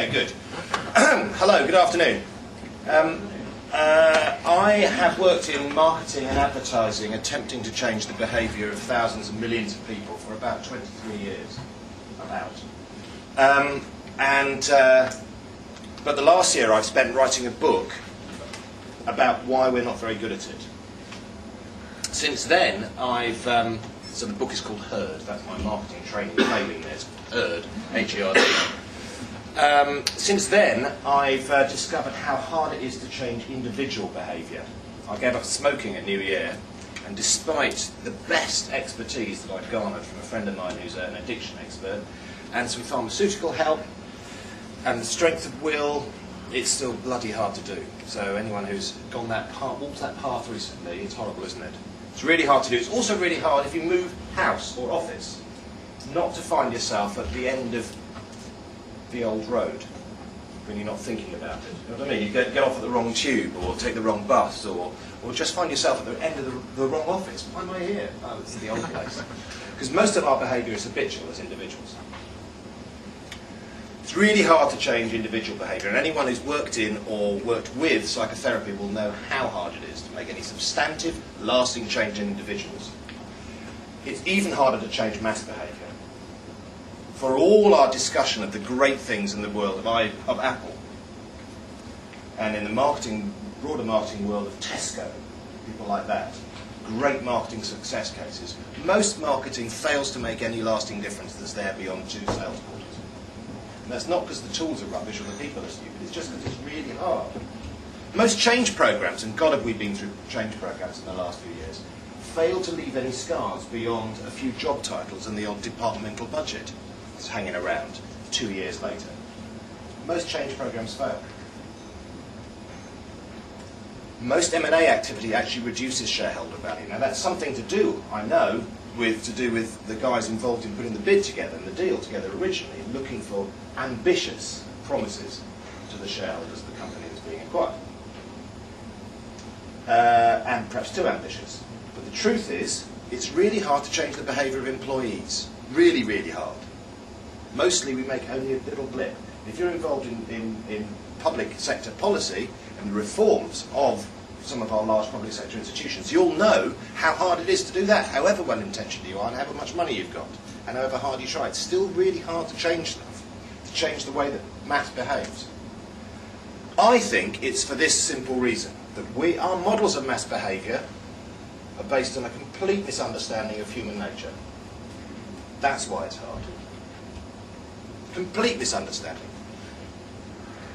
Okay, good. Hello, good afternoon. I have worked in marketing and advertising, attempting to change the behaviour of thousands and millions of people for about 23 years. But the last year I've spent writing a book about why we're not very good at it. Since then, so the book is called Heard. That's my marketing training failing there. It's Heard, H-E-R-D. Since then, I've discovered how hard it is to change individual behaviour. I gave up smoking at New Year, and despite the best expertise that I've garnered from a friend of mine who's an addiction expert, and some pharmaceutical help, and the strength of will, it's still bloody hard to do. So anyone who's gone that path, walked that path recently, it's horrible, isn't it? It's really hard to do. It's also really hard if you move house or office, not to find yourself at the end of the old road when you're not thinking about it. You know what I mean? You get off at the wrong tube, or take the wrong bus, or just find yourself at the end of the wrong office. Why am I here? Oh, it's the old place. Because most of our behaviour is habitual as individuals. It's really hard to change individual behaviour, and anyone who's worked in or worked with psychotherapy will know how hard it is to make any substantive, lasting change in individuals. It's even harder to change mass behaviour. For all our discussion of the great things in the world of Apple, and in the broader marketing world of Tesco, people like that, great marketing success cases, most marketing fails to make any lasting difference that's there beyond 2 sales quarters. And that's not because the tools are rubbish or the people are stupid, it's just because it's really hard. Most change programs, and God have we been through change programs in the last few years, fail to leave any scars beyond a few job titles and the odd departmental budget that's hanging around 2 years later. Most change programs fail. Most M&A activity actually reduces shareholder value. Now that's something to do, I know, with the guys involved in putting the bid together and the deal together originally, looking for ambitious promises to the shareholders of the company that's being acquired. And perhaps too ambitious. But the truth is, it's really hard to change the behaviour of employees. Really, really hard. Mostly we make only a little blip. If you're involved in public sector policy and the reforms of some of our large public sector institutions, you'll know how hard it is to do that, however well-intentioned you are and however much money you've got, and however hard you try. It's still really hard to change stuff, to change the way that mass behaves. I think it's for this simple reason, that our models of mass behaviour are based on a complete misunderstanding of human nature. That's why it's hard. Complete misunderstanding.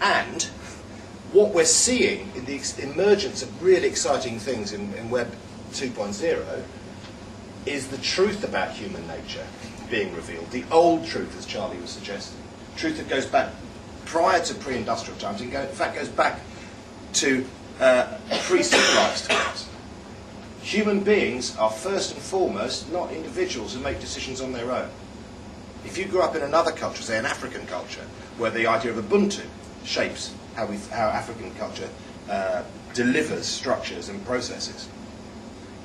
And what we're seeing in the emergence of really exciting things in Web 2.0 is the truth about human nature being revealed. The old truth, as Charlie was suggesting. Truth that goes back prior to pre-industrial times, and in fact goes back to pre-civilized times. Human beings are first and foremost not individuals who make decisions on their own. If you grew up in another culture, say an African culture, where the idea of Ubuntu shapes how African culture delivers structures and processes,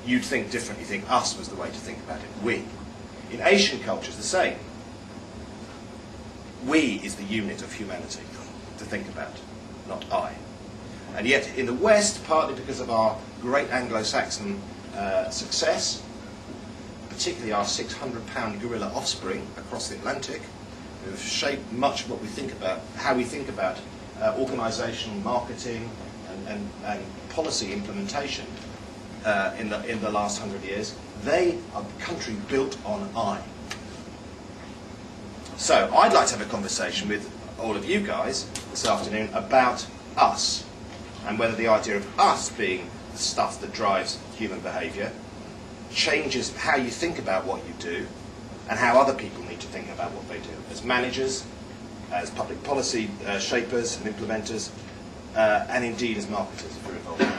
you'd think differently. You think us was the way to think about it. We. In Asian cultures, the same. We is the unit of humanity to think about, not I. And yet, in the West, partly because of our great Anglo-Saxon success, particularly our 600-pound gorilla offspring across the Atlantic, who have shaped much of what we think about, how we think about organisation, marketing, and policy implementation in the last 100 years. They are a country built on I. So I'd like to have a conversation with all of you guys this afternoon about us, and whether the idea of us being the stuff that drives human behaviour changes how you think about what you do and how other people need to think about what they do as managers, as public policy shapers and implementers, and indeed as marketers if you're involved.